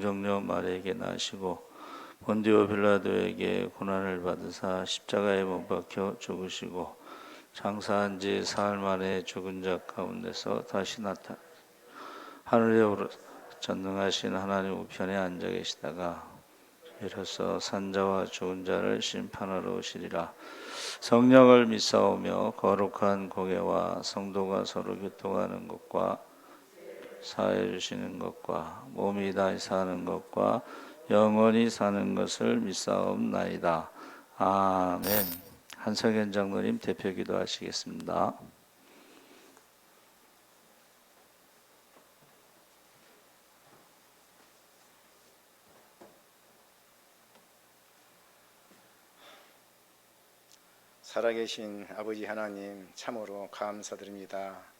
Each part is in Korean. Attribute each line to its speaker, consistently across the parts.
Speaker 1: 동정녀 마리에게 나시고 본디오 빌라도에게 고난을 받으사 십자가에 못 박혀 죽으시고 장사한 지 사흘 만에 죽은 자 가운데서 다시 나타 하늘에 오르 전능하신 하나님 우편에 앉아 계시다가 이로써 산자와 죽은 자를 심판하러 오시리라. 성령을 믿사오며 거룩한 공예와 성도가 서로 교통하는 것과 사해 주시는 것과 몸이 다시 사는 것과 영원히 사는 것을 믿사옵나이다. 아멘. 한석현 장로님 대표 기도하시겠습니다.
Speaker 2: 살아계신 아버지 하나님 참으로 감사드립니다.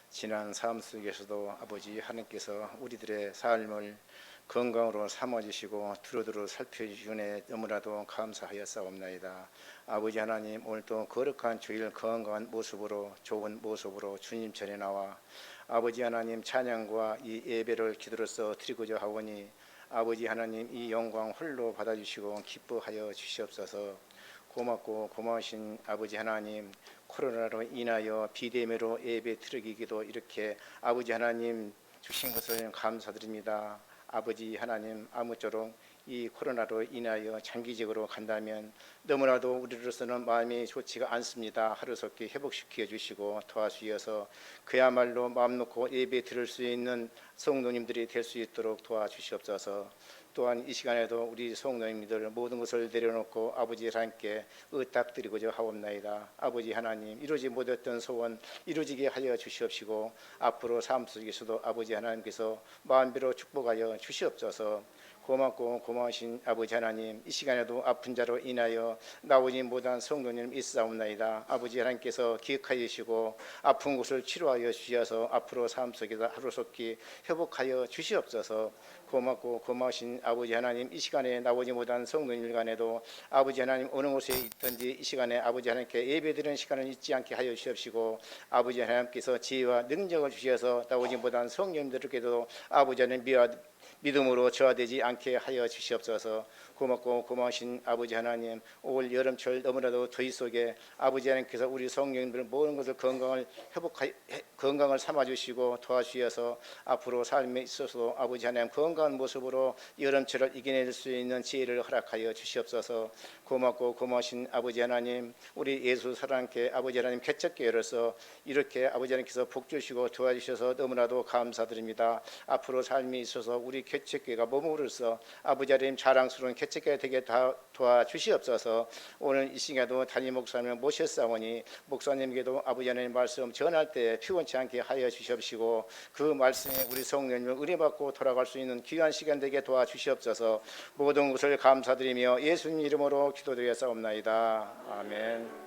Speaker 2: 지난 삶 속에서도 아버지 하나님께서 우리들의 삶을 건강으로 삼아주시고 두루두루 살펴주신 은혜 너무나도 감사하였사옵나이다. 아버지 하나님 오늘도 거룩한 주일 건강한 모습으로 좋은 모습으로 주님 전에 나와 아버지 하나님 찬양과 이 예배를 기도로서 드리고자 하오니 아버지 하나님 이 영광 홀로 받아주시고 기뻐하여 주시옵소서. 고맙고 고마우신 아버지 하나님, 코로나로 인하여 비대면으로 예배 드리기도 이렇게 아버지 하나님 주신 것을 감사드립니다. 아버지 하나님 아무쪼록 이 코로나로 인하여 장기적으로 간다면 너무나도 우리로서는 마음이 좋지가 않습니다. 하루속히 회복시켜 주시고 도와주셔서 그야말로 마음 놓고 예배 드릴 수 있는 성도님들이 될 수 있도록 도와주시옵소서. 또한 이 시간에도 우리 성도님들 모든 것을 내려놓고 아버지 하나님께 의탁드리고자 하옵나이다. 아버지 하나님 이루지 못했던 소원 이루어지게 하여 주시옵시고 앞으로 삶 속에서도 아버지 하나님께서 마음대로 축복하여 주시옵소서. 고맙고 고마우신 아버지 하나님 이 시간에도 아픈 자로 인하여 나오지 못한 성도님 있사옵나이다. 아버지 하나님께서 기억하여 주시고 아픈 곳을 치료하여 주셔서 앞으로 삶 속에서 하루속히 회복하여 주시옵소서. 고맙고 고마우신 아버지 하나님 이 시간에 나오지 못한 성도님들 간에도 아버지 하나님 어느 곳에 있든지 이 시간에 아버지 하나님께 예배드리는 시간을 잊지 않게 하여 주시옵시고 아버지 하나님께서 지혜와 능력을 주셔서 나오지 못한 성도님들께도 아버지 하나님 믿음으로 저하되지 않게 하여 주시옵소서. 고맙고 고마우신 아버지 하나님 올 여름철 너무나도 더위 속에 아버지 하나님께서 우리 성령님들 모든 것을 건강을 삼아주시고 도와주셔서 앞으로 삶에 있어서 아버지 하나님 건강한 모습으로 여름철을 이겨낼 수 있는 지혜를 허락하여 주시옵소서. 고맙고 고마우신 아버지 하나님 우리 예수 사랑께 아버지 하나님 개척교회로서 이렇게 아버지 하나님께서 복 주시고 도와주셔서 너무나도 감사드립니다. 앞으로 삶이 있어서 우리 개척교회가 머무르서 아버지 하나님 자랑스러운 개척교회 되게 도와주시옵소서. 오늘 이 시간에도 담임 목사님을 모셨사오니 목사님께도 아버지 하나님 말씀 전할 때 피곤치 않게 하여 주시옵시고 그 말씀에 우리 성령님을 의뢰받고 돌아갈 수 있는 귀한 시간 되게 도와주시옵소서. 모든 것을 감사드리며 예수님 이름으로 기도드렸사옵나이다. 아멘.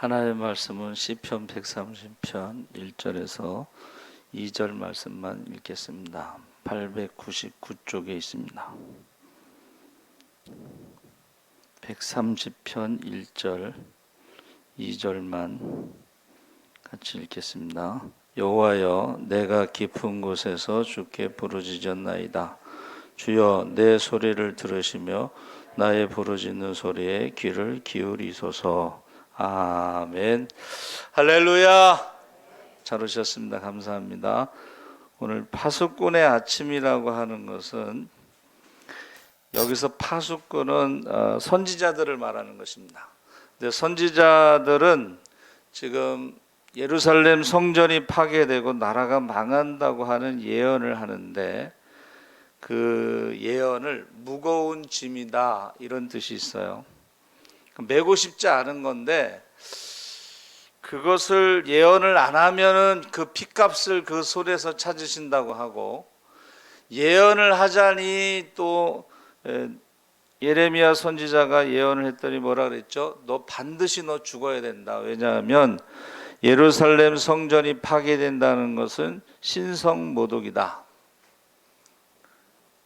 Speaker 1: 하나님의 말씀은 시편 130편 1절에서 2절 말씀만 읽겠습니다. 899쪽에 있습니다. 130편 1절 2절만 같이 읽겠습니다. 여호와여, 내가 깊은 곳에서 주께 부르짖었나이다. 주여, 내 소리를 들으시며 나의 부르짖는 소리에 귀를 기울이소서. 아멘. 할렐루야. 잘 오셨습니다. 감사합니다. 오늘 파수꾼의 아침이라고 하는 것은, 여기서 파수꾼은 선지자들을 말하는 것입니다. 근데 선지자들은 지금 예루살렘 성전이 파괴되고 나라가 망한다고 하는 예언을 하는데, 그 예언을 무거운 짐이다 이런 뜻이 있어요. 메고 싶지 않은 건데, 그것을 예언을 안 하면은 그 핏값을 그 손에서 찾으신다고 하고, 예언을 하자니 또 예레미야 선지자가 예언을 했더니 뭐라 그랬죠? 너 반드시 너 죽어야 된다. 왜냐하면 예루살렘 성전이 파괴된다는 것은 신성모독이다.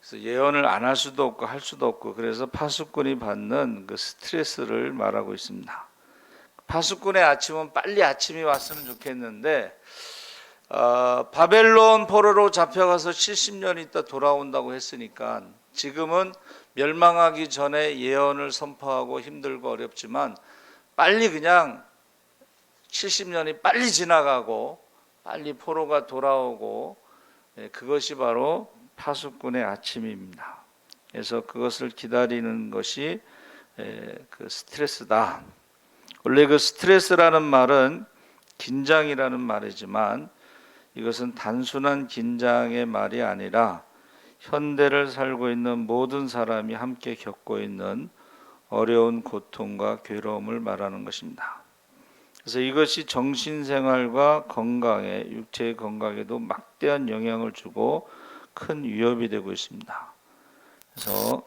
Speaker 1: 그래서 예언을 안 할 수도 없고 할 수도 없고, 그래서 파수꾼이 받는 그 스트레스를 말하고 있습니다. 파수꾼의 아침은 빨리 아침이 왔으면 좋겠는데, 바벨론 포로로 잡혀가서 70년 있다 돌아온다고 했으니까 지금은 멸망하기 전에 예언을 선포하고 힘들고 어렵지만, 빨리 그냥 70년이 빨리 지나가고 빨리 포로가 돌아오고, 그것이 바로 파수꾼의 아침입니다. 그래서 그것을 기다리는 것이 그 스트레스다. 원래 그 스트레스라는 말은 긴장이라는 말이지만, 이것은 단순한 긴장의 말이 아니라 현대를 살고 있는 모든 사람이 함께 겪고 있는 어려운 고통과 괴로움을 말하는 것입니다. 그래서 이것이 정신생활과 건강에, 육체의 건강에도 막대한 영향을 주고 큰 위협이 되고 있습니다. 그래서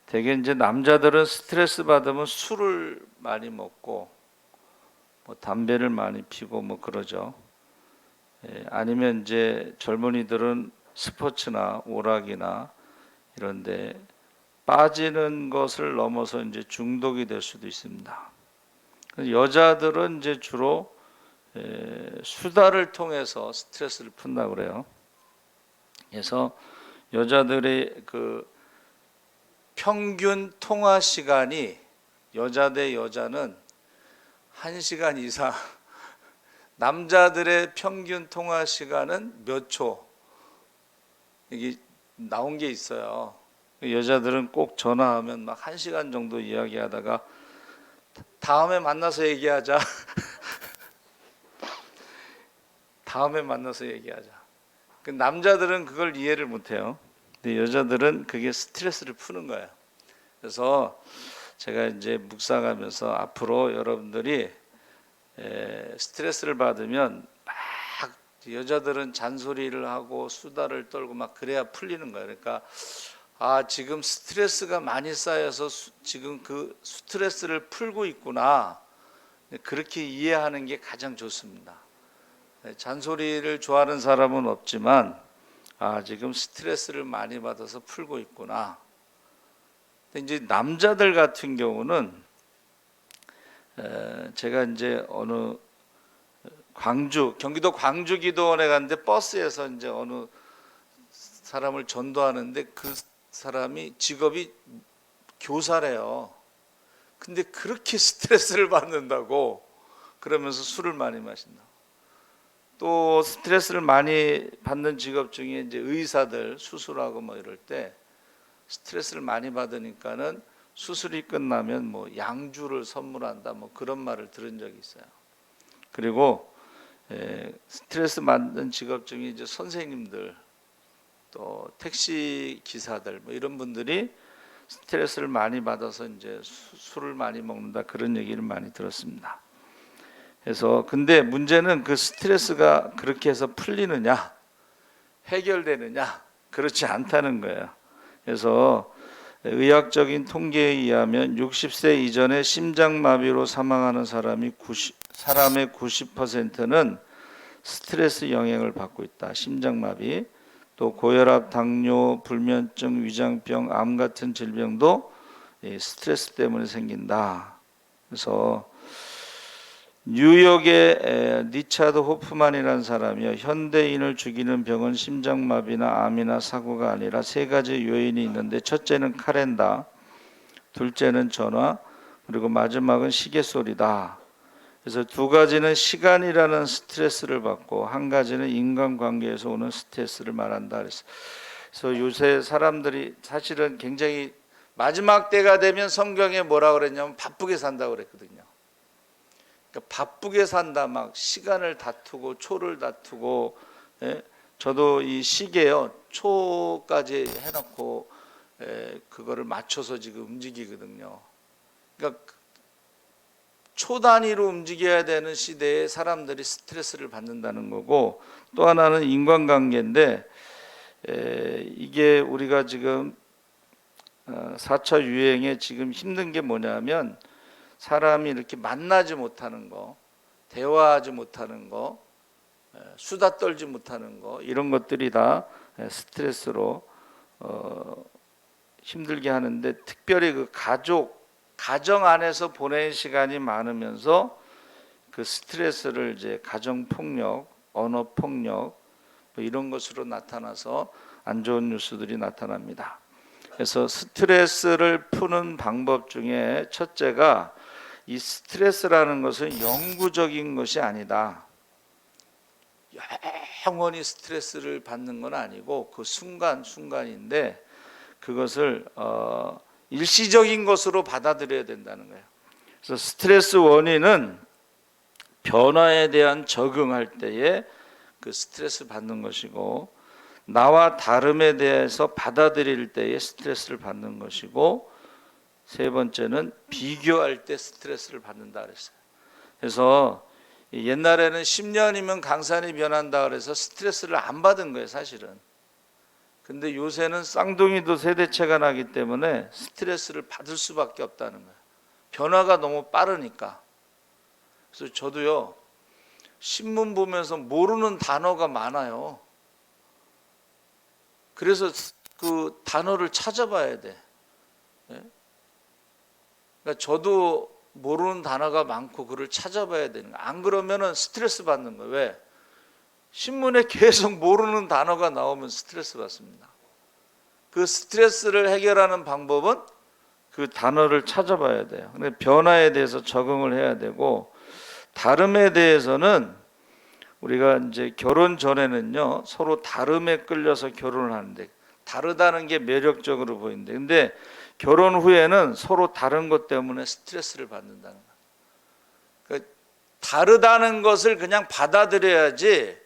Speaker 1: 대개 이제 남자들은 스트레스 받으면 술을 많이 먹고 뭐 담배를 많이 피고 뭐 그러죠. 아니면 이제 젊은이들은 스포츠나 오락이나 이런데 빠지는 것을 넘어서 이제 중독이 될 수도 있습니다. 여자들은 이제 주로 수다를 통해서 스트레스를 푼다고 그래요. 그래서 여자들의 그 평균 통화 시간이, 여자 대 여자는 1시간 이상, 남자들의 평균 통화 시간은 몇 초, 이게 나온 게 있어요. 여자들은 꼭 전화하면 막 1시간 정도 이야기하다가 다음에 만나서 얘기하자. 다음에 만나서 얘기하자. 그 남자들은 그걸 이해를 못해요. 근데 여자들은 그게 스트레스를 푸는 거예요. 그래서 제가 이제 묵상하면서 앞으로 여러분들이 스트레스를 받으면 막 여자들은 잔소리를 하고 수다를 떨고 막 그래야 풀리는 거예요. 그러니까 지금 스트레스가 많이 쌓여서 지금 그 스트레스를 풀고 있구나, 그렇게 이해하는 게 가장 좋습니다. 잔소리를 좋아하는 사람은 없지만, 지금 스트레스를 많이 받아서 풀고 있구나. 근데 이제 남자들 같은 경우는, 제가 이제 어느 경기도 광주 기도원에 갔는데 버스에서 이제 어느 사람을 전도하는데, 그 사람이 직업이 교사래요. 근데 그렇게 스트레스를 받는다고 그러면서 술을 많이 마신다. 또 스트레스를 많이 받는 직업 중에 이제 의사들 수술하고 뭐 이럴 때 스트레스를 많이 받으니까는 수술이 끝나면 뭐 양주를 선물한다, 뭐 그런 말을 들은 적이 있어요. 그리고 스트레스 받는 직업 중에 이제 선생님들, 또 택시 기사들, 뭐 이런 분들이 스트레스를 많이 받아서 이제 술을 많이 먹는다, 그런 얘기를 많이 들었습니다. 그래서 근데 문제는 그 스트레스가 그렇게 해서 풀리느냐, 해결되느냐, 그렇지 않다는 거예요. 그래서 의학적인 통계에 의하면 60세 이전에 심장마비로 사망하는 사람의 90%는 스트레스 영향을 받고 있다. 심장마비, 또 고혈압, 당뇨, 불면증, 위장병, 암 같은 질병도 스트레스 때문에 생긴다. 그래서 뉴욕의 리차드 호프만이라는 사람이요, 현대인을 죽이는 병은 심장마비나 암이나 사고가 아니라 세 가지 요인이 있는데, 첫째는 카렌다, 둘째는 전화, 그리고 마지막은 시계 소리다. 그래서 두 가지는 시간이라는 스트레스를 받고, 한 가지는 인간관계에서 오는 스트레스를 말한다. 그래서 요새 사람들이 사실은 굉장히 마지막 때가 되면 성경에 뭐라 그랬냐면 바쁘게 산다고 그랬거든요. 그러니까 바쁘게 산다, 막 시간을 다투고 초를 다투고, 예? 저도 이 시계요, 초까지 해놓고 그거를 맞춰서 지금 움직이거든요. 그러니까 초 단위로 움직여야 되는 시대에 사람들이 스트레스를 받는다는 거고, 또 하나는 인간관계인데, 이게 우리가 지금 4차 유행에 지금 힘든 게 뭐냐면, 사람이 이렇게 만나지 못하는 거, 대화하지 못하는 거, 수다 떨지 못하는 거, 이런 것들이 다 스트레스로 힘들게 하는데, 특별히 그 가정 안에서 보내는 시간이 많으면서 그 스트레스를 이제 가정 폭력, 언어 폭력 뭐 이런 것으로 나타나서 안 좋은 뉴스들이 나타납니다. 그래서 스트레스를 푸는 방법 중에 첫째가, 이 스트레스라는 것은 영구적인 것이 아니다. 영원히 스트레스를 받는 건 아니고 그 순간순간인데, 그것을 일시적인 것으로 받아들여야 된다는 거예요. 그래서 스트레스 원인은 변화에 대한 적응할 때에 그 스트레스 받는 것이고, 나와 다름에 대해서 받아들일 때에 스트레스를 받는 것이고, 세 번째는 비교할 때 스트레스를 받는다 그랬어요. 그래서 옛날에는 10년이면 강산이 변한다 그래서 스트레스를 안 받은 거예요, 사실은. 근데 요새는 쌍둥이도 세대차가 나기 때문에 스트레스를 받을 수밖에 없다는 거예요. 변화가 너무 빠르니까. 그래서 저도요, 신문 보면서 모르는 단어가 많아요. 그래서 그 단어를 찾아봐야 돼. 그러니까 저도 모르는 단어가 많고 그걸 찾아봐야 되는 거예요. 안 그러면은 스트레스 받는 거예요. 왜? 신문에 계속 모르는 단어가 나오면 스트레스 받습니다. 그 스트레스를 해결하는 방법은 그 단어를 찾아봐야 돼요. 근데 변화에 대해서 적응을 해야 되고, 다름에 대해서는 우리가 이제 결혼 전에는요, 서로 다름에 끌려서 결혼을 하는데 다르다는 게 매력적으로 보이는데, 근데 결혼 후에는 서로 다른 것 때문에 스트레스를 받는다는 거예요. 그러니까 다르다는 것을 그냥 받아들여야지,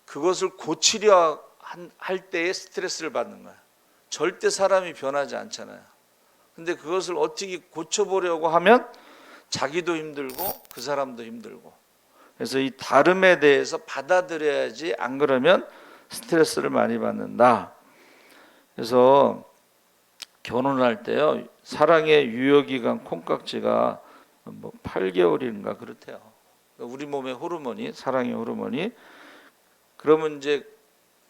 Speaker 1: 그것을 고치려 할 때에 스트레스를 받는 거예요. 절대 사람이 변하지 않잖아요. 근데 그것을 어떻게 고쳐보려고 하면 자기도 힘들고 그 사람도 힘들고. 그래서 이 다름에 대해서 받아들여야지, 안 그러면 스트레스를 많이 받는다. 그래서 결혼할 때요, 사랑의 유효기간 콩깍지가 뭐 8개월인가 그렇대요. 우리 몸의 호르몬이, 사랑의 호르몬이. 그러면 이제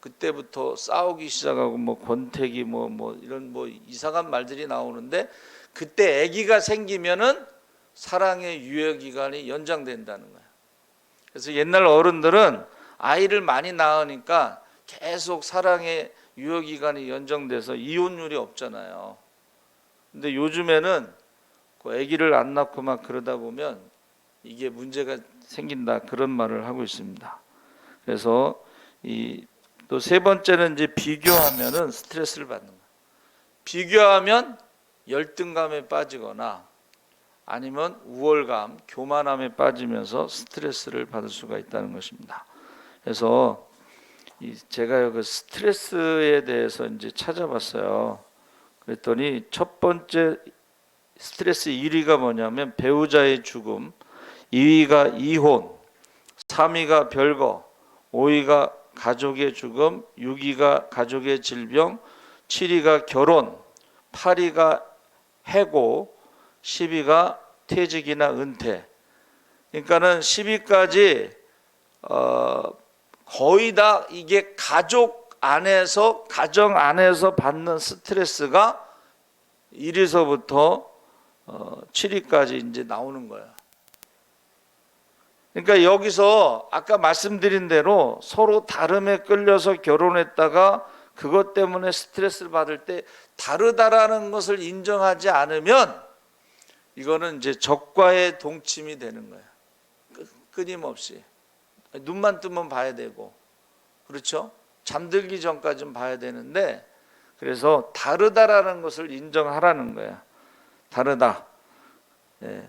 Speaker 1: 그때부터 싸우기 시작하고 뭐 권태기 뭐 이런 뭐 이상한 말들이 나오는데, 그때 아기가 생기면은 사랑의 유효 기간이 연장된다는 거예요. 그래서 옛날 어른들은 아이를 많이 낳으니까 계속 사랑의 유효 기간이 연장돼서 이혼율이 없잖아요. 근데 요즘에는 그 아기를 안 낳고 막 그러다 보면 이게 문제가 생긴다, 그런 말을 하고 있습니다. 그래서 또 세 번째는 이제 비교하면은 스트레스를 받는 거예요. 비교하면 열등감에 빠지거나 아니면 우월감, 교만함에 빠지면서 스트레스를 받을 수가 있다는 것입니다. 그래서 제가 그 스트레스에 대해서 이제 찾아봤어요. 그랬더니 첫 번째 스트레스 1위가 뭐냐면 배우자의 죽음, 2위가 이혼, 3위가 별거, 5위가 가족의 죽음, 6위가 가족의 질병, 7위가 결혼, 8위가 해고, 10위가 퇴직이나 은퇴. 그러니까는 10위까지 거의 다 이게 가정 안에서 받는 스트레스가 1위서부터 7위까지 이제 나오는 거예요. 그러니까 여기서 아까 말씀드린 대로 서로 다름에 끌려서 결혼했다가 그것 때문에 스트레스를 받을 때 다르다라는 것을 인정하지 않으면 이거는 이제 적과의 동침이 되는 거예요. 끊임없이 눈만 뜨면 봐야 되고, 그렇죠? 잠들기 전까지는 봐야 되는데, 그래서 다르다라는 것을 인정하라는 거야. 다르다. 예.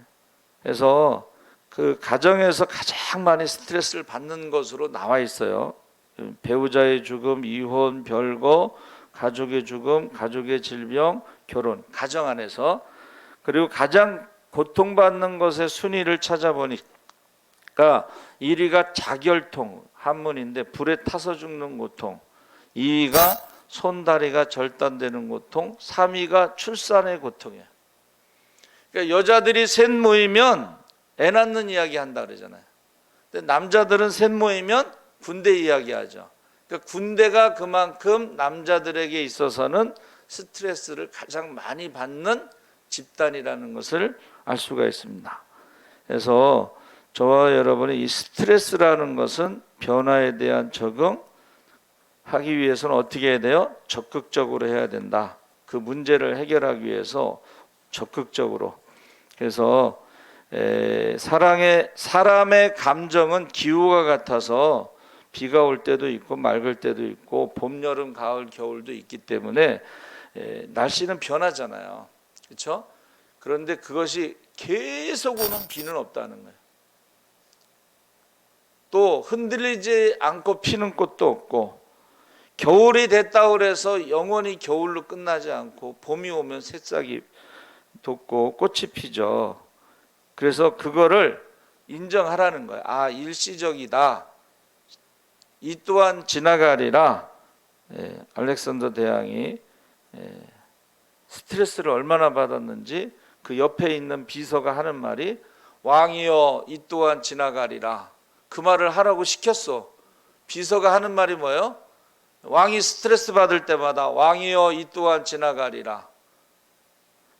Speaker 1: 그래서 그 가정에서 가장 많이 스트레스를 받는 것으로 나와 있어요. 배우자의 죽음, 이혼, 별거, 가족의 죽음, 가족의 질병, 결혼, 가정 안에서. 그리고 가장 고통받는 것의 순위를 찾아보니까 1위가 자결통, 한문인데 불에 타서 죽는 고통, 2위가 손다리가 절단되는 고통, 3위가 출산의 고통이에요. 그러니까 여자들이 셋 모이면 애 낳는 이야기 한다 그러잖아요. 근데 남자들은 셋 모이면 군대 이야기하죠. 그러니까 군대가 그만큼 남자들에게 있어서는 스트레스를 가장 많이 받는 집단이라는 것을 알 수가 있습니다. 그래서 저와 여러분이 이 스트레스라는 것은 변화에 대한 적응하기 위해서는 어떻게 해야 돼요? 적극적으로 해야 된다. 그 문제를 해결하기 위해서 적극적으로. 그래서 사람의 감정은 기후가 같아서 비가 올 때도 있고 맑을 때도 있고 봄, 여름, 가을, 겨울도 있기 때문에 날씨는 변하잖아요. 그렇죠? 그런데 그것이 계속 오는 비는 없다는 거예요. 또 흔들리지 않고 피는 꽃도 없고, 겨울이 됐다고 해서 영원히 겨울로 끝나지 않고 봄이 오면 새싹이 돋고 꽃이 피죠. 그래서 그거를 인정하라는 거예요. 아, 일시적이다. 이 또한 지나가리라. 알렉산더 대왕이 스트레스를 얼마나 받았는지 그 옆에 있는 비서가 하는 말이 왕이여 이 또한 지나가리라. 그 말을 하라고 시켰어. 비서가 하는 말이 뭐예요? 왕이 스트레스 받을 때마다 왕이여 이 또한 지나가리라.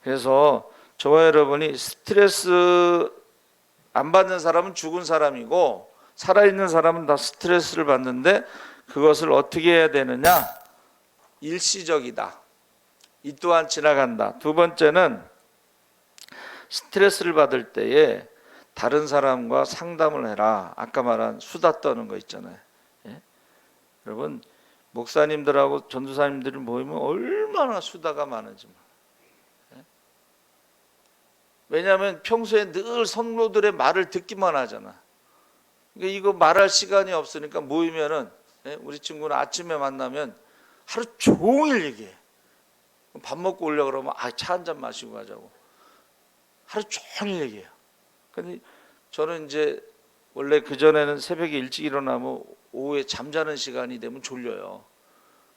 Speaker 1: 그래서 저와 여러분이 스트레스 안 받는 사람은 죽은 사람이고 살아있는 사람은 다 스트레스를 받는데 그것을 어떻게 해야 되느냐? 일시적이다. 이 또한 지나간다. 두 번째는 스트레스를 받을 때에 다른 사람과 상담을 해라. 아까 말한 수다 떠는 거 있잖아요. 예? 여러분 목사님들하고 전도사님들이 모이면 얼마나 수다가 많은지. 예? 왜냐하면 평소에 늘 성도들의 말을 듣기만 하잖아. 그러니까 이거 말할 시간이 없으니까 모이면은 우리 친구는 아침에 만나면 하루 종일 얘기해. 밥 먹고 오려고 그러면 차 한 잔 마시고 가자고. 하루 종일 얘기해요. 근데 저는 이제 원래 그전에는 새벽에 일찍 일어나면 오후에 잠자는 시간이 되면 졸려요.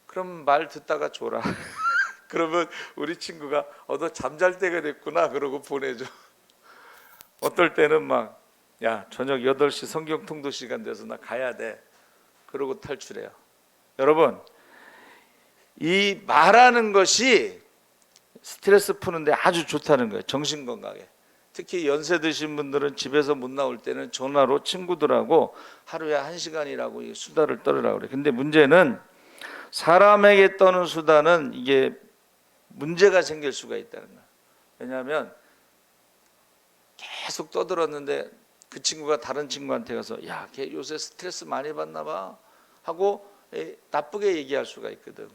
Speaker 1: 그럼 말 듣다가 졸아. 그러면 우리 친구가 너 잠잘 때가 됐구나 그러고 보내줘. 어떨 때는 막 야 저녁 8시 성경 통독 시간 돼서 나 가야 돼. 그러고 탈출해요. 여러분 이 말하는 것이 스트레스 푸는데 아주 좋다는 거예요. 정신건강에. 특히 연세 드신 분들은 집에서 못 나올 때는 전화로 친구들하고 하루에 1시간이라고 수다를 떨으라고 그래요. 근데 문제는 사람에게 떠는 수다는 이게 문제가 생길 수가 있다는 거예요. 왜냐하면 계속 떠들었는데 그 친구가 다른 친구한테 가서 야, 걔 요새 스트레스 많이 받나 봐 하고 나쁘게 얘기할 수가 있거든.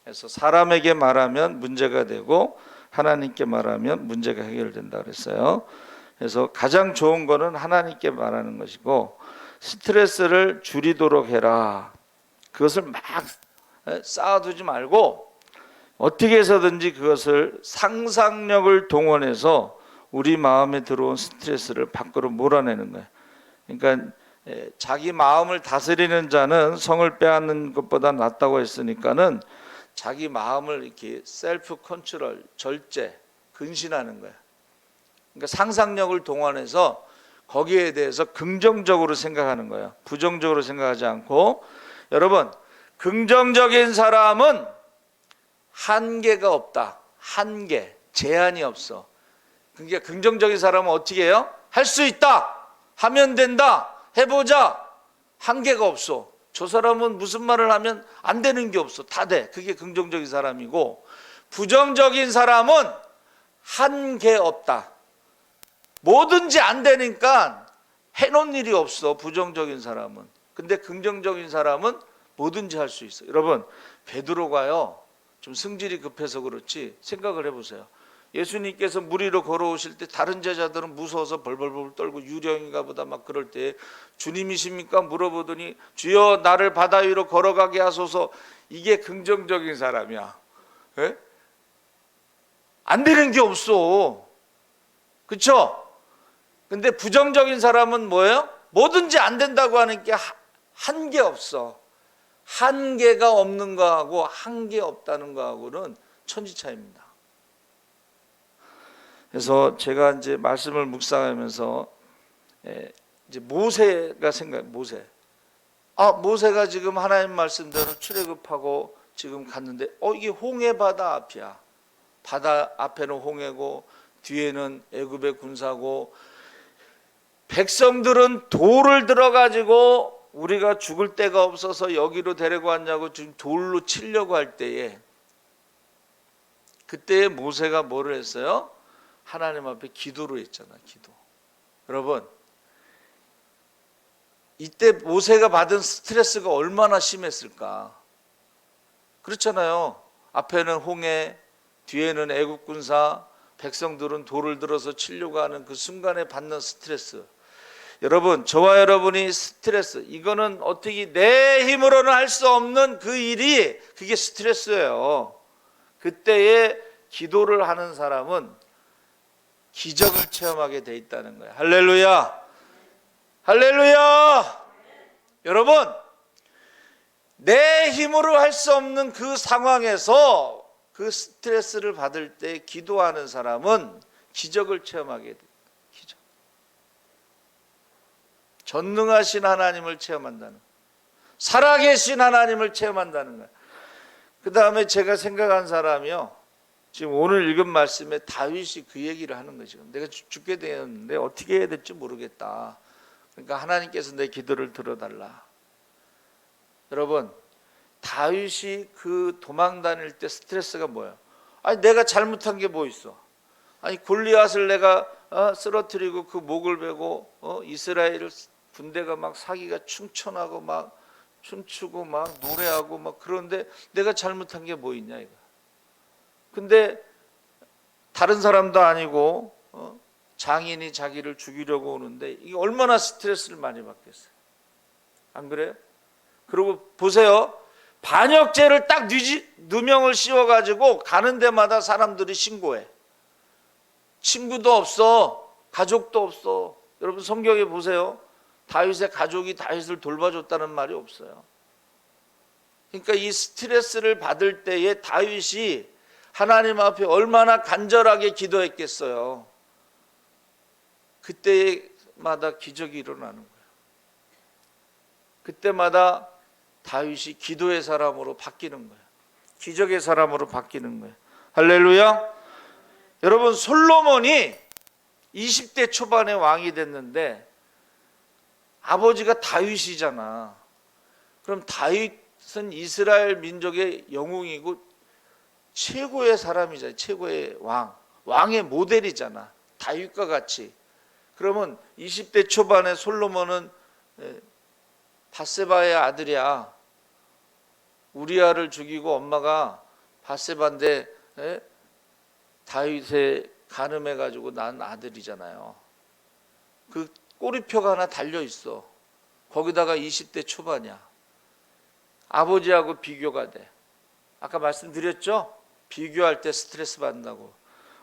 Speaker 1: 그래서 사람에게 말하면 문제가 되고 하나님께 말하면 문제가 해결된다 그랬어요. 그래서 가장 좋은 거는 하나님께 말하는 것이고 스트레스를 줄이도록 해라. 그것을 막 쌓아두지 말고 어떻게 해서든지 그것을 상상력을 동원해서 우리 마음에 들어온 스트레스를 밖으로 몰아내는 거예요. 그러니까 자기 마음을 다스리는 자는 성을 빼앗는 것보다 낫다고 했으니까는 자기 마음을 이렇게 셀프 컨트롤, 절제, 근신하는 거야. 그러니까 상상력을 동원해서 거기에 대해서 긍정적으로 생각하는 거예요. 부정적으로 생각하지 않고. 여러분, 긍정적인 사람은 한계가 없다. 한계, 제한이 없어. 그러니까 긍정적인 사람은 어떻게 해요? 할 수 있다. 하면 된다. 해보자. 한계가 없어. 저 사람은 무슨 말을 하면 안 되는 게 없어. 다 돼. 그게 긍정적인 사람이고, 부정적인 사람은 한계 없다. 뭐든지 안 되니까 해놓은 일이 없어. 부정적인 사람은. 근데 긍정적인 사람은 뭐든지 할 수 있어. 여러분, 베드로가요, 좀 승질이 급해서 그렇지 생각을 해보세요. 예수님께서 물 위로 걸어오실 때 다른 제자들은 무서워서 벌벌벌 떨고 유령인가 보다 막 그럴 때 주님이십니까? 물어보더니 주여 나를 바다 위로 걸어가게 하소서. 이게 긍정적인 사람이야. 에? 안 되는 게 없어. 그렇죠? 근데 부정적인 사람은 뭐예요? 뭐든지 안 된다고 하는 게 한계 없어. 한계가 없는 거하고 한계 없다는 거하고는 천지차이입니다. 그래서 제가 이제 말씀을 묵상하면서 이제 모세가 모세. 모세가 지금 하나님 말씀대로 출애굽하고 지금 갔는데 이게 홍해 바다 앞이야. 바다 앞에는 홍해고 뒤에는 애굽의 군사고, 백성들은 돌을 들어가지고 우리가 죽을 데가 없어서 여기로 데리고 왔냐고 지금 돌로 치려고 할 때에, 그때에 모세가 뭐를 했어요? 하나님 앞에 기도를 했잖아. 기도. 여러분, 이때 모세가 받은 스트레스가 얼마나 심했을까? 그렇잖아요. 앞에는 홍해, 뒤에는 애국 군사, 백성들은 돌을 들어서 치려고 하는 그 순간에 받는 스트레스. 여러분, 저와 여러분이 스트레스, 이거는 어떻게 내 힘으로는 할 수 없는 그 일이, 그게 스트레스예요. 그때에 기도를 하는 사람은 기적을 체험하게 돼 있다는 거예요. 할렐루야! 할렐루야! 여러분, 내 힘으로 할 수 없는 그 상황에서 그 스트레스를 받을 때 기도하는 사람은 기적을 체험하게 돼. 기적. 전능하신 하나님을 체험한다는 거예요. 살아계신 하나님을 체험한다는 거예요. 그 다음에 제가 생각한 사람이요, 지금 오늘 읽은 말씀에 다윗이 그 얘기를 하는 거죠. 내가 죽게 되었는데 어떻게 해야 될지 모르겠다. 그러니까 하나님께서 내 기도를 들어달라. 여러분, 다윗이 그 도망 다닐 때 스트레스가 뭐예요? 아니, 내가 잘못한 게 뭐 있어? 아니, 골리앗을 내가 쓰러뜨리고 그 목을 베고 이스라엘 군대가 막 사기가 충천하고 막 춤추고 막 노래하고 막, 그런데 내가 잘못한 게 뭐 있냐 이거. 근데 다른 사람도 아니고 장인이 자기를 죽이려고 오는데 이게 얼마나 스트레스를 많이 받겠어요. 안 그래요? 그리고 보세요. 반역죄를 딱 누명을 씌워가지고 가는 데마다 사람들이 신고해. 친구도 없어. 가족도 없어. 여러분, 성경에 보세요. 다윗의 가족이 다윗을 돌봐줬다는 말이 없어요. 그러니까 이 스트레스를 받을 때에 다윗이 하나님 앞에 얼마나 간절하게 기도했겠어요. 그때마다 기적이 일어나는 거예요. 그때마다 다윗이 기도의 사람으로 바뀌는 거예요. 기적의 사람으로 바뀌는 거예요. 할렐루야. 여러분, 솔로몬이 20대 초반에 왕이 됐는데 아버지가 다윗이잖아. 그럼 다윗은 이스라엘 민족의 영웅이고 최고의 사람이잖아. 최고의 왕의 모델이잖아. 다윗과 같이. 그러면 20대 초반에 솔로몬은 밧세바의 아들이야. 우리아를 죽이고 엄마가 밧세바인데 다윗에 간음해가지고 난 아들이잖아요. 그 꼬리표가 하나 달려 있어. 거기다가 20대 초반이야. 아버지하고 비교가 돼. 아까 말씀드렸죠? 비교할 때 스트레스 받는다고.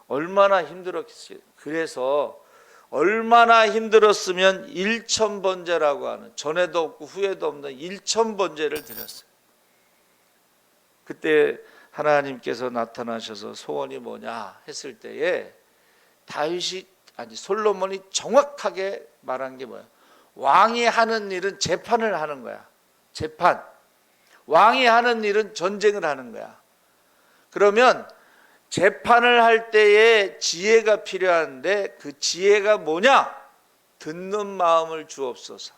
Speaker 1: 얼마나 힘들었겠어요. 그래서 얼마나 힘들었으면 1000번제라고 하는, 전에도 없고 후에도 없는 1000번제를 드렸어요. 그때 하나님께서 나타나셔서 소원이 뭐냐 했을 때에 솔로몬이 정확하게 말한 게 뭐야? 왕이 하는 일은 재판을 하는 거야. 재판. 왕이 하는 일은 전쟁을 하는 거야. 그러면 재판을 할 때에 지혜가 필요한데 그 지혜가 뭐냐? 듣는 마음을 주옵소서.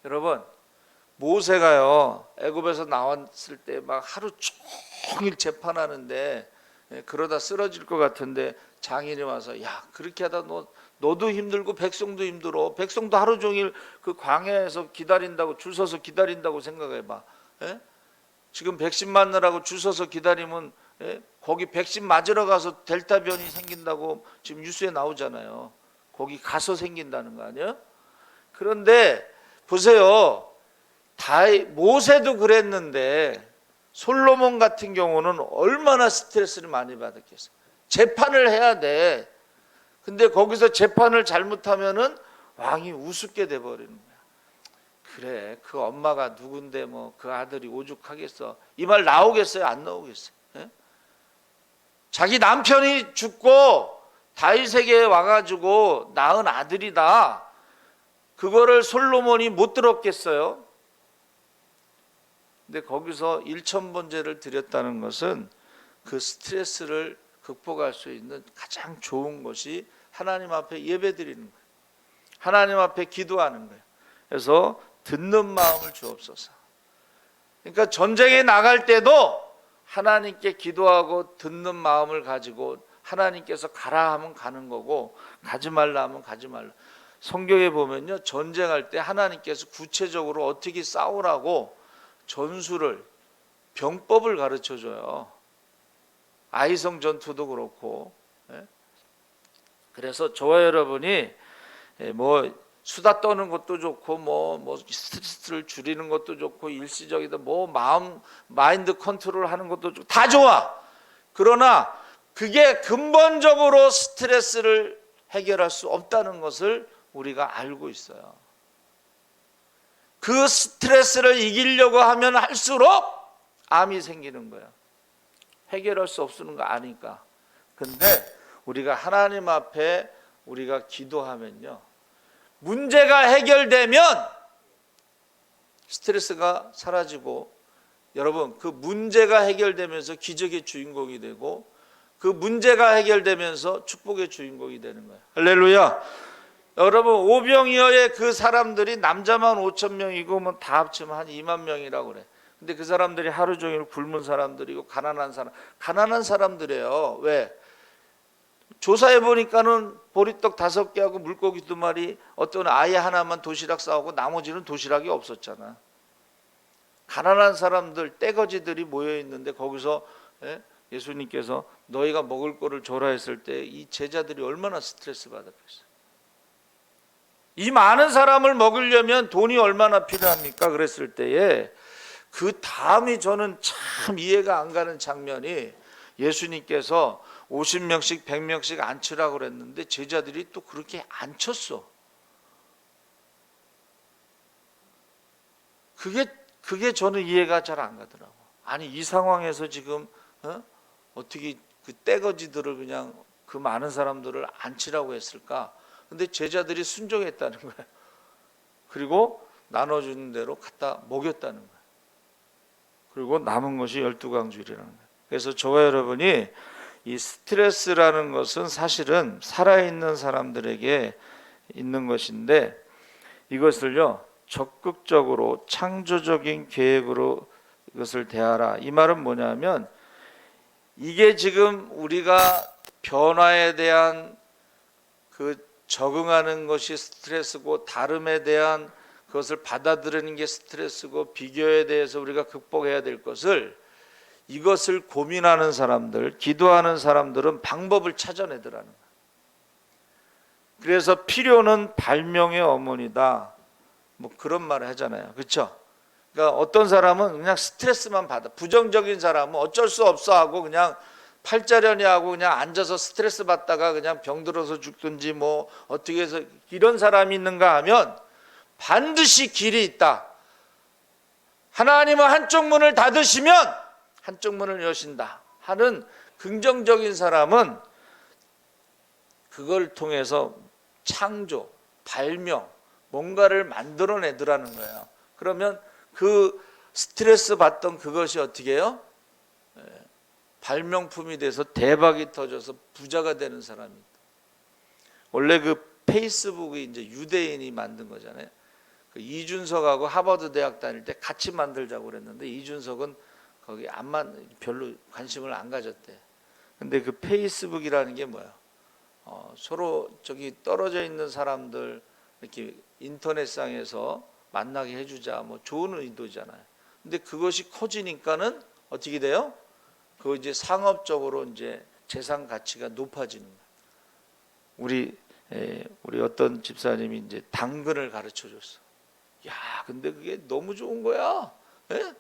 Speaker 1: 여러분, 모세가요 애굽에서 나왔을 때 막 하루 종일 재판하는데 그러다 쓰러질 것 같은데 장인이 와서 야 그렇게 하다 너도 힘들고 백성도 힘들어. 백성도 하루 종일 그 광야에서 기다린다고 줄 서서 기다린다고 생각해봐. 지금 백신 맞느라고 줄 서서 기다리면 거기 백신 맞으러 가서 델타 변이 생긴다고 지금 뉴스에 나오잖아요. 거기 가서 생긴다는 거 아니에요? 그런데 보세요. 모세도 그랬는데 솔로몬 같은 경우는 얼마나 스트레스를 많이 받았겠어요. 재판을 해야 돼. 근데 거기서 재판을 잘못하면은 왕이 우습게 돼버리는 거야. 그래, 그 엄마가 누군데 뭐 그 아들이 오죽하겠어. 이 말 나오겠어요? 안 나오겠어요? 자기 남편이 죽고 다윗에게 와가지고 낳은 아들이다. 그거를 솔로몬이 못 들었겠어요? 근데 거기서 일천번제를 드렸다는 것은 그 스트레스를 극복할 수 있는 가장 좋은 것이 하나님 앞에 예배드리는 거예요. 하나님 앞에 기도하는 거예요. 그래서 듣는 마음을 주옵소서. 그러니까 전쟁에 나갈 때도 하나님께 기도하고 듣는 마음을 가지고 하나님께서 가라 하면 가는 거고 가지 말라 하면 가지 말라. 성경에 보면요 전쟁할 때 하나님께서 구체적으로 어떻게 싸우라고 전술을 병법을 가르쳐 줘요. 아이성 전투도 그렇고. 그래서 저와 여러분이 뭐 수다 떠는 것도 좋고 뭐 스트레스를 줄이는 것도 좋고 일시적이다 뭐 마인드 컨트롤 하는 것도 좋고 다 좋아. 그러나 그게 근본적으로 스트레스를 해결할 수 없다는 것을 우리가 알고 있어요. 그 스트레스를 이기려고 하면 할수록 암이 생기는 거예요. 해결할 수 없는 거 아니까. 근데 우리가 하나님 앞에 우리가 기도하면요. 문제가 해결되면 스트레스가 사라지고 여러분 그 문제가 해결되면서 기적의 주인공이 되고 그 문제가 해결되면서 축복의 주인공이 되는 거예요. 할렐루야. 여러분 오병이어의 그 사람들이 남자만 5,000명이고 뭐 다 합치면 한 2만 명이라고 그래. 근데 그 사람들이 하루 종일 굶은 사람들이고 가난한 사람들이에요. 왜? 조사해 보니까는 보리떡 5개하고 물고기 2마리, 어떤 아이 하나만 도시락 싸오고 나머지는 도시락이 없었잖아. 가난한 사람들, 떼거지들이 모여 있는데 거기서 예수님께서 너희가 먹을 거를 줘라 했을 때 이 제자들이 얼마나 스트레스 받았겠어요. 이 많은 사람을 먹으려면 돈이 얼마나 필요합니까? 그랬을 때에 그 다음이 저는 참 이해가 안 가는 장면이 예수님께서 50명씩 100명씩 앉히라고 그랬는데 제자들이 또 그렇게 앉혔어. 그게 저는 이해가 잘 안 가더라고. 아니 이 상황에서 지금 어떻게 그 떼거지들을 그냥 그 많은 사람들을 앉히라고 했을까? 근데 제자들이 순종했다는 거예요. 그리고 나눠주는 대로 갖다 먹였다는 거예요. 그리고 남은 것이 12강줄이라는 거예요. 그래서 저와 여러분이 이 스트레스라는 것은 사실은 살아있는 사람들에게 있는 것인데 이것을요 적극적으로 창조적인 계획으로 이것을 대하라. 이 말은 뭐냐면 이게 지금 우리가 변화에 대한 그 적응하는 것이 스트레스고 다름에 대한 그것을 받아들이는 게 스트레스고 비교에 대해서 우리가 극복해야 될 것을 이것을 고민하는 사람들, 기도하는 사람들은 방법을 찾아내더라는 거예요. 그래서 필요는 발명의 어머니다. 뭐 그런 말을 하잖아요. 그렇죠? 그러니까 어떤 사람은 그냥 스트레스만 받아. 부정적인 사람은 어쩔 수 없어 하고 그냥 팔자련이 하고 그냥 앉아서 스트레스 받다가 그냥 병들어서 죽든지 뭐 어떻게 해서 이런 사람이 있는가 하면 반드시 길이 있다. 하나님은 한쪽 문을 닫으시면 한쪽 문을 여신다 하는 긍정적인 사람은 그걸 통해서 창조, 발명, 뭔가를 만들어내더라는 거예요. 그러면 그 스트레스 받던 그것이 어떻게 해요? 발명품이 돼서 대박이 터져서 부자가 되는 사람입니다. 원래 그 페이스북이 이제 유대인이 만든 거잖아요. 그 이준석하고 하버드 대학 다닐 때 같이 만들자고 그랬는데 이준석은 거기 별로 관심을 안 가졌대. 근데 그 페이스북이라는 게 뭐야? 서로 저기 떨어져 있는 사람들 이렇게 인터넷상에서 만나게 해주자, 뭐 좋은 의도잖아요. 근데 그것이 커지니까는 어떻게 돼요? 그 이제 상업적으로 이제 재산 가치가 높아지는 거예요. 우리 어떤 집사님이 이제 당근을 가르쳐 줬어. 야, 근데 그게 너무 좋은 거야. 예?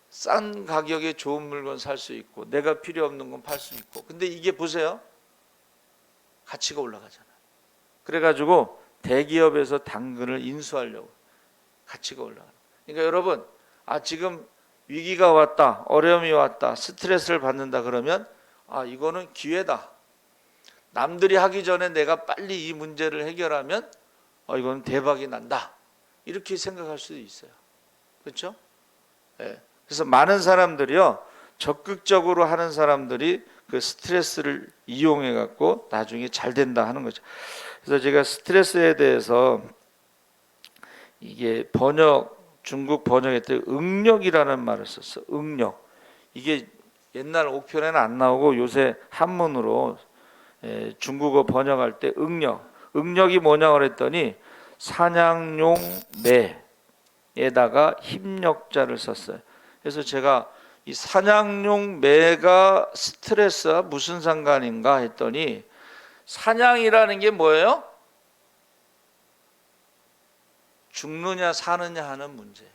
Speaker 1: 싼 가격에 좋은 물건 살 수 있고 내가 필요 없는 건 팔 수 있고. 근데 이게 보세요. 가치가 올라가잖아요. 그래가지고 대기업에서 당근을 인수하려고 가치가 올라가요. 그러니까 여러분, 지금 위기가 왔다, 어려움이 왔다, 스트레스를 받는다 그러면 이거는 기회다. 남들이 하기 전에 내가 빨리 이 문제를 해결하면 이건 대박이 난다. 이렇게 생각할 수도 있어요. 그렇죠? 네. 그래서 많은 사람들이요, 적극적으로 하는 사람들이 그 스트레스를 이용해 갖고 나중에 잘 된다 하는 거죠. 그래서 제가 스트레스에 대해서 이게 중국 번역할 때 응력이라는 말을 썼어. 응력. 이게 옛날 옥편에는 안 나오고 요새 한문으로 중국어 번역할 때 응력. 응력이 뭐냐 그랬더니 사냥용 매에다가 힘력자를 썼어요. 그래서 제가 이 사냥용 매가 스트레스와 무슨 상관인가 했더니 사냥이라는 게 뭐예요? 죽느냐 사느냐 하는 문제.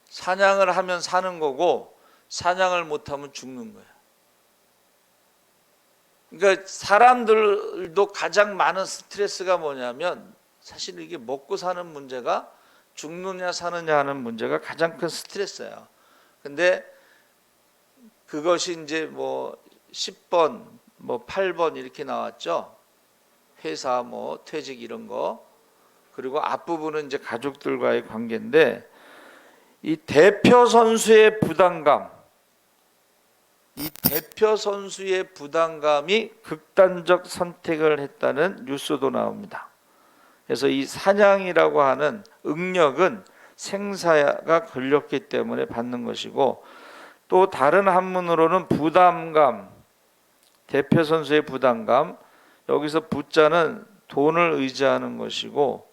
Speaker 1: 사냥을 하면 사는 거고 사냥을 못하면 죽는 거예요. 그러니까 사람들도 가장 많은 스트레스가 뭐냐면 사실 이게 먹고 사는 문제가 죽느냐 사느냐 하는 문제가 가장 큰 스트레스예요. 근데 그것이 이제 뭐 10번, 뭐 8번 이렇게 나왔죠. 회사 뭐 퇴직 이런 거. 그리고 앞부분은 이제 가족들과의 관계인데 이 대표 선수의 부담감, 이 대표 선수의 부담감이 극단적 선택을 했다는 뉴스도 나옵니다. 그래서 이 사냥이라고 하는 응력은 생사가 걸렸기 때문에 받는 것이고, 또 다른 한문으로는 부담감, 대표 선수의 부담감, 여기서 부자는 돈을 의지하는 것이고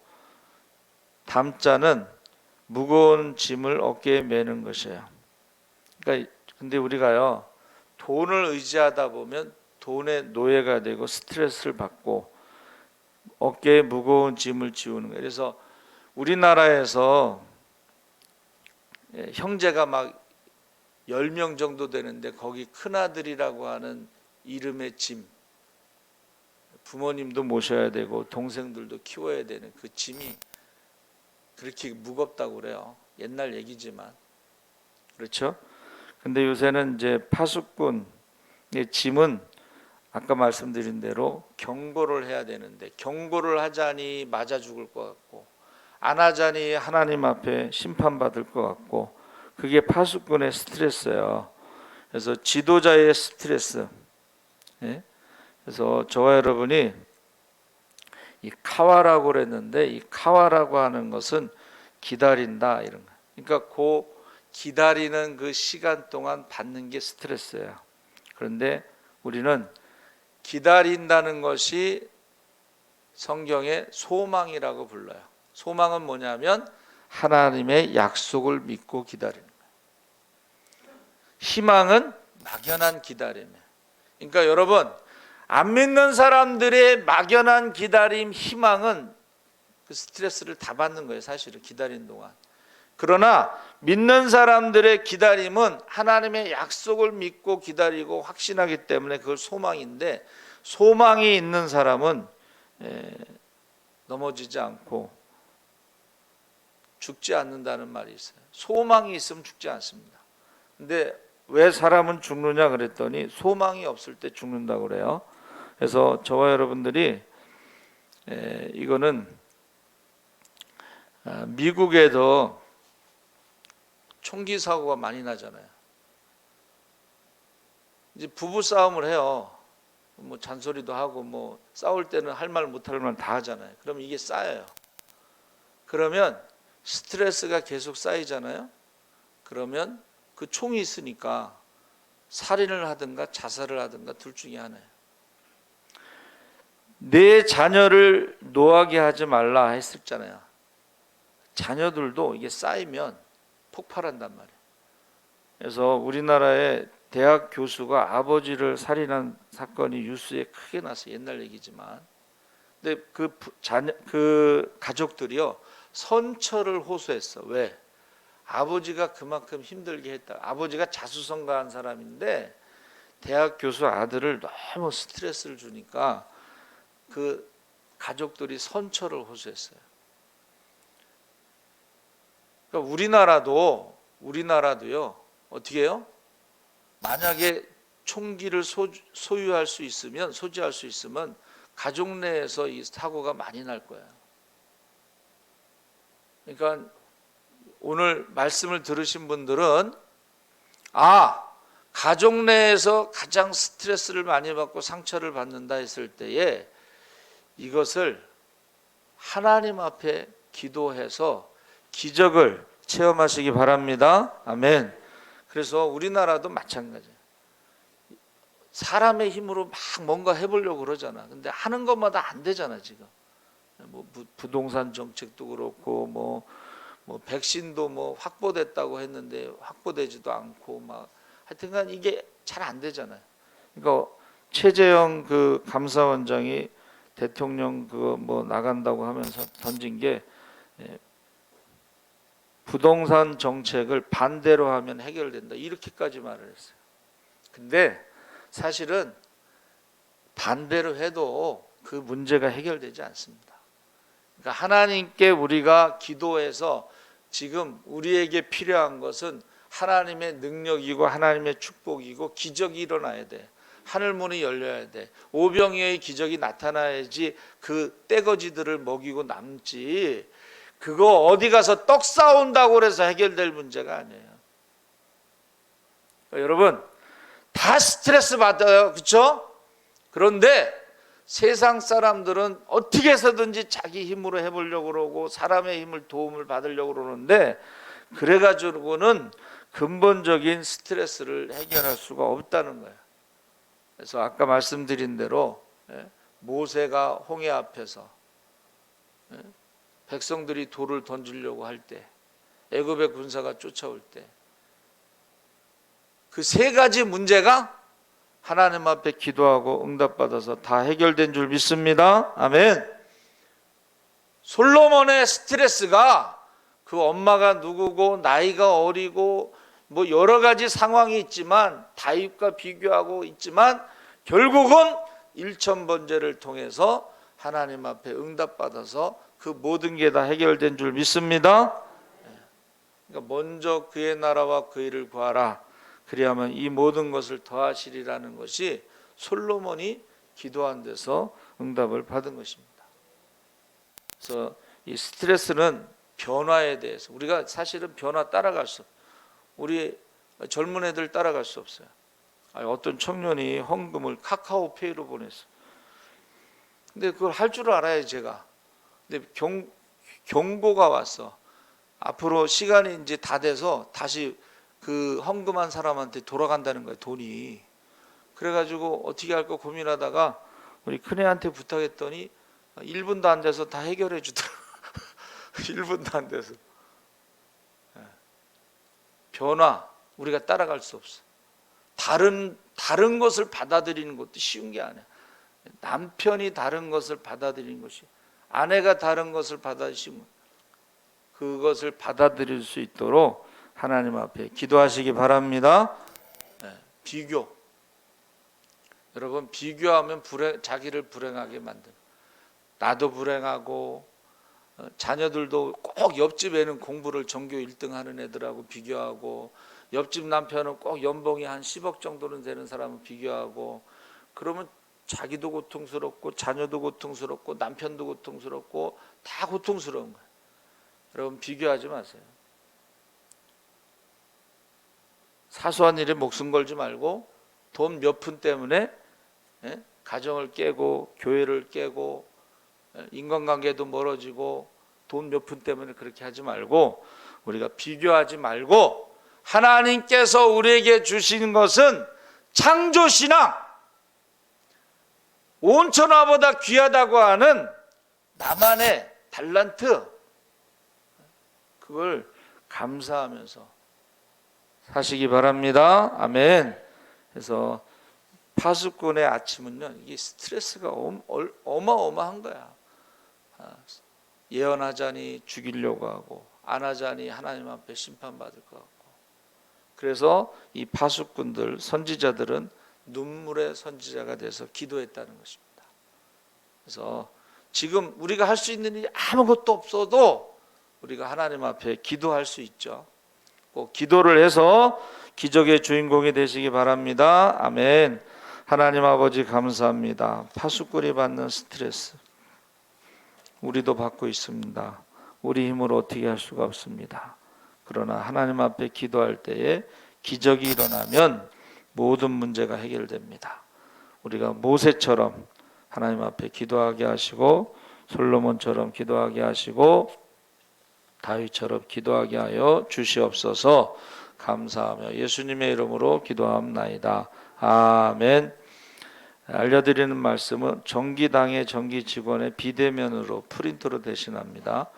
Speaker 1: 담자는 무거운 짐을 어깨에 메는 것이에요. 그러니까 근데 우리가요, 돈을 의지하다 보면 돈의 노예가 되고 스트레스를 받고 어깨에 무거운 짐을 지우는 거예요. 그래서 우리나라에서 형제가 막 10명 정도 되는데 거기 큰아들이라고 하는 이름의 짐, 부모님도 모셔야 되고 동생들도 키워야 되는 그 짐이 그렇게 무겁다고 그래요. 옛날 얘기지만. 그렇죠? 근데 요새는 이제 파수꾼의 짐은 아까 말씀드린 대로 경고를 해야 되는데 경고를 하자니 맞아 죽을 것 같고 안 하자니 하나님 앞에 심판받을 것 같고 그게 파수꾼의 스트레스예요. 그래서 지도자의 스트레스. 그래서 저와 여러분이 이 카와라고 그랬는데 이 카와라고 하는 것은 기다린다 이런 거. 그러니까 그 기다리는 그 시간 동안 받는 게 스트레스예요. 그런데 우리는 기다린다는 것이 성경에 소망이라고 불러요. 소망은 뭐냐면 하나님의 약속을 믿고 기다리는 거예요. 희망은 막연한 기다림이에요. 그러니까 여러분, 안 믿는 사람들의 막연한 기다림, 희망은 그 스트레스를 다 받는 거예요. 사실은 기다리는 동안. 그러나 믿는 사람들의 기다림은 하나님의 약속을 믿고 기다리고 확신하기 때문에 그걸 소망인데, 소망이 있는 사람은 넘어지지 않고 죽지 않는다는 말이 있어요. 소망이 있으면 죽지 않습니다. 근데 왜 사람은 죽느냐 그랬더니 소망이 없을 때 죽는다고 그래요. 그래서 저와 여러분들이 이거는 미국에도 총기 사고가 많이 나잖아요. 이제 부부 싸움을 해요. 뭐 잔소리도 하고 뭐 싸울 때는 할 말 못할 말 다 하잖아요. 그럼 이게 쌓여요. 그러면 스트레스가 계속 쌓이잖아요. 그러면 그 총이 있으니까 살인을 하든가 자살을 하든가 둘 중에 하나예요. 내 자녀를 노하게 하지 말라 했었잖아요. 자녀들도 이게 쌓이면 폭발한단 말이에요. 그래서 우리나라의 대학 교수가 아버지를 살인한 사건이 뉴스에 크게 났어요. 옛날 얘기지만. 근데 그 가족들이요 선처를 호소했어. 왜? 아버지가 그만큼 힘들게 했다. 아버지가 자수성가한 사람인데 대학 교수 아들을 너무 스트레스를 주니까 그 가족들이 선처를 호소했어요. 그러니까 우리나라도요 어떻게 해요? 만약에 총기를 소지할 수 있으면 가족 내에서 이 사고가 많이 날 거예요. 그러니까 오늘 말씀을 들으신 분들은 가족 내에서 가장 스트레스를 많이 받고 상처를 받는다 했을 때에 이것을 하나님 앞에 기도해서 기적을 체험하시기 바랍니다. 아멘. 그래서 우리나라도 마찬가지예요. 사람의 힘으로 막 뭔가 해보려고 그러잖아. 근데 하는 것마다 안 되잖아 지금. 뭐 부동산 정책도 그렇고 뭐 백신도 뭐 확보됐다고 했는데 확보되지도 않고 막 하여튼간 이게 잘 안 되잖아요. 그러니까 최재형 그 감사원장이 대통령 그거 뭐 나간다고 하면서 던진 게 부동산 정책을 반대로 하면 해결된다 이렇게까지 말을 했어요. 근데 사실은 반대로 해도 그 문제가 해결되지 않습니다. 그러니까 하나님께 우리가 기도해서 지금 우리에게 필요한 것은 하나님의 능력이고 하나님의 축복이고 기적이 일어나야 돼. 하늘문이 열려야 돼. 오병이어의 기적이 나타나야지 그 떼거지들을 먹이고 남지. 그거 어디 가서 떡 싸온다고 그래서 해결될 문제가 아니에요. 그러니까 여러분 다 스트레스 받아요. 그렇죠? 그런데 세상 사람들은 어떻게 해서든지 자기 힘으로 해보려고 그러고 사람의 힘을 도움을 받으려고 그러는데 그래가지고는 근본적인 스트레스를 해결할 수가 없다는 거예요. 그래서 아까 말씀드린 대로 모세가 홍해 앞에서 백성들이 돌을 던지려고 할 때 애굽의 군사가 쫓아올 때 그 세 가지 문제가 하나님 앞에 기도하고 응답받아서 다 해결된 줄 믿습니다. 아멘. 솔로몬의 스트레스가 그 엄마가 누구고 나이가 어리고 뭐 여러 가지 상황이 있지만 다윗과 비교하고 있지만 결국은 일천번제를 통해서 하나님 앞에 응답받아서 그 모든 게 다 해결된 줄 믿습니다. 그러니까 먼저 그의 나라와 그 일을 구하라. 그리하면 이 모든 것을 더하시리라는 것이 솔로몬이 기도한 데서 응답을 받은 것입니다. 그래서 이 스트레스는 변화에 대해서 우리가 사실은 변화 따라갈 수 없어요. 우리 젊은 애들 따라갈 수 없어요. 어떤 청년이 헌금을 카카오페이로 보냈어. 근데 그걸 할 줄 알아요 제가. 근데 경고가 왔어. 앞으로 시간이 이제 다 돼서 다시 그 헌금한 사람한테 돌아간다는 거예요 돈이. 그래가지고 어떻게 할까 고민하다가 우리 큰애한테 부탁했더니 1분도 안 돼서 다 해결해 주더라고. 1분도 안 돼서. 변화 우리가 따라갈 수 없어. 다른 것을 받아들이는 것도 쉬운 게 아니야. 남편이 다른 것을 받아들이는 것이 아내가 다른 것을 받아들이면 그것을 받아들일 수 있도록 하나님 앞에 기도하시기 바랍니다. 비교. 여러분 비교하면 자기를 불행하게 만드는. 나도 불행하고 자녀들도 꼭 옆집 애는 공부를 전교 1등 하는 애들하고 비교하고, 옆집 남편은 꼭 연봉이 한 10억 정도는 되는 사람을 비교하고, 그러면 자기도 고통스럽고 자녀도 고통스럽고 남편도 고통스럽고 다 고통스러운 거예요. 여러분, 비교하지 마세요. 사소한 일에 목숨 걸지 말고 돈 몇 푼 때문에 가정을 깨고 교회를 깨고 인간관계도 멀어지고 돈 몇 푼 때문에 그렇게 하지 말고, 우리가 비교하지 말고 하나님께서 우리에게 주신 것은 창조신앙, 온천하보다 귀하다고 하는 나만의 달란트, 그걸 감사하면서 사시기 바랍니다. 아멘. 그래서 파수꾼의 아침은요, 이게 스트레스가 어마어마한 거야. 예언하자니 죽이려고 하고, 안 하자니 하나님 앞에 심판받을 것 같고. 그래서 이 파수꾼들, 선지자들은 눈물의 선지자가 돼서 기도했다는 것입니다. 그래서 지금 우리가 할 수 있는 일이 아무것도 없어도 우리가 하나님 앞에 기도할 수 있죠. 꼭 기도를 해서 기적의 주인공이 되시기 바랍니다. 아멘. 하나님 아버지 감사합니다. 파수꾼이 받는 스트레스 우리도 받고 있습니다. 우리 힘으로 어떻게 할 수가 없습니다. 그러나 하나님 앞에 기도할 때에 기적이 일어나면 모든 문제가 해결됩니다. 우리가 모세처럼 하나님 앞에 기도하게 하시고, 솔로몬처럼 기도하게 하시고, 다윗처럼 기도하게 하여 주시옵소서. 감사하며 예수님의 이름으로 기도합나이다. 아멘. 알려드리는 말씀은 정기당의 정기 직원의 비대면으로 프린터로 대신합니다.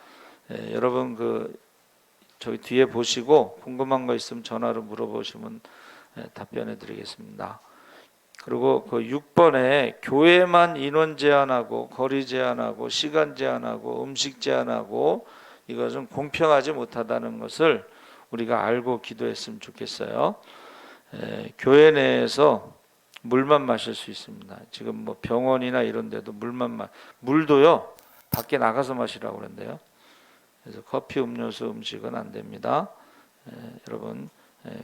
Speaker 1: 여러분 저기 뒤에 보시고 궁금한 거 있으면 전화로 물어보시면 답변해 드리겠습니다. 그리고 그 6번에 교회만 인원 제한하고 거리 제한하고 시간 제한하고 음식 제한하고 이것은 공평하지 못하다는 것을 우리가 알고 기도했으면 좋겠어요. 교회 내에서 물만 마실 수 있습니다. 지금 뭐 병원이나 이런 데도 물도요 밖에 나가서 마시라고 그러는데요. 그래서 커피, 음료수, 음식은 안 됩니다. 여러분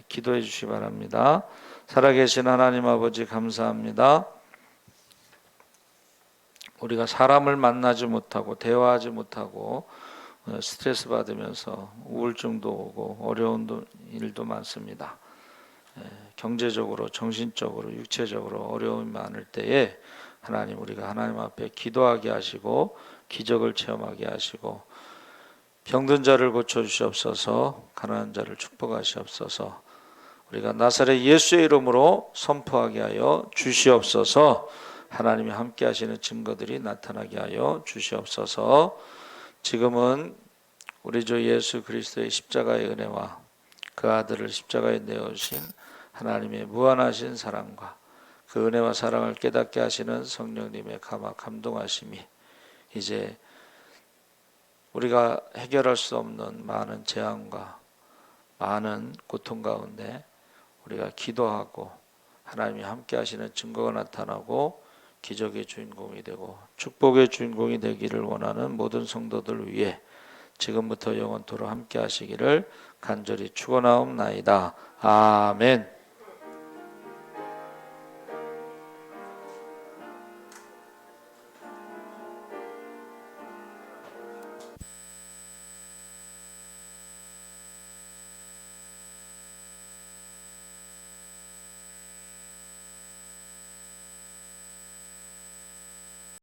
Speaker 1: 기도해 주시기 바랍니다. 살아계신 하나님 아버지 감사합니다. 우리가 사람을 만나지 못하고 대화하지 못하고 스트레스 받으면서 우울증도 오고 어려운 일도 많습니다. 경제적으로, 정신적으로, 육체적으로 어려움이 많을 때에 하나님, 우리가 하나님 앞에 기도하게 하시고 기적을 체험하게 하시고 병든 자를 고쳐주시옵소서, 가난한 자를 축복하시옵소서, 우리가 나사렛 예수의 이름으로 선포하게 하여 주시옵소서. 하나님이 함께 하시는 증거들이 나타나게 하여 주시옵소서. 지금은 우리 주 예수 그리스도의 십자가의 은혜와 그 아들을 십자가에 내어주신 하나님의 무한하신 사랑과 그 은혜와 사랑을 깨닫게 하시는 성령님의 감동하심이 이제 우리가 해결할 수 없는 많은 재앙과 많은 고통 가운데 우리가 기도하고 하나님이 함께 하시는 증거가 나타나고 기적의 주인공이 되고 축복의 주인공이 되기를 원하는 모든 성도들 위해 지금부터 영원토록 함께 하시기를 간절히 축원하옵나이다. 아멘.